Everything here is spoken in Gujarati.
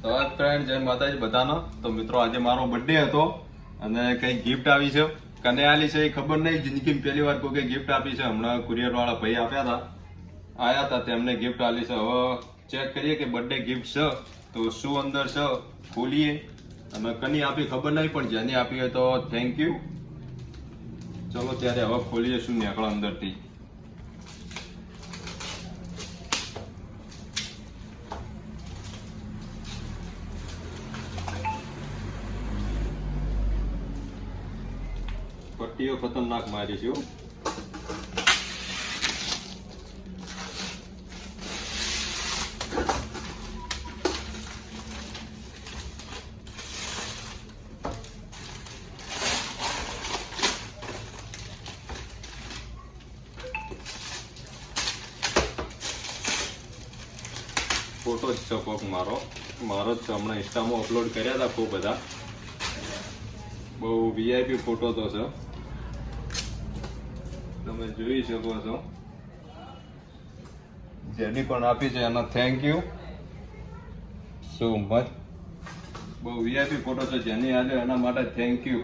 તો ફ્રેન્ડ જય માતાજી બધાનો. તો મિત્રો આજે મારો બર્થડે હતો અને કઈ ગિફ્ટ આવી છે કને આલી છે એ ખબર નહીં. જિંદગીમાં પહેલી વાર કોઈ ગિફ્ટ આપી છે. હમણાં કુરિયર વાળા ભાઈ આયા હતા તેમને ગિફ્ટ આલી છે. હવે ચેક કરીએ કે બર્થડે ગિફ્ટ છે તો શું અંદર છે, ખોલીએ. અને કની આપી ખબર નહીં પણ જેની આપી હોય તો થેન્ક યુ. ચલો ત્યારે હવે ખોલીએ શું નીકળે અંદરથી. પટ્ટીઓ ખતરનાક મારી છે. ફોટો જ છે કોક મારો જ છે. હમણાં ઇન્સ્ટામાં અપલોડ કર્યા હતા ખૂબ બધા. બહુ વીઆઈપી ફોટો તો છે, તમે જોઈ શકો છો. જેની પણ આપી છે એનો થેન્ક યુ સો મચ. બહુ વીઆઈપી ફોટો છે, જેની આજે એના માટે થેન્ક યુ.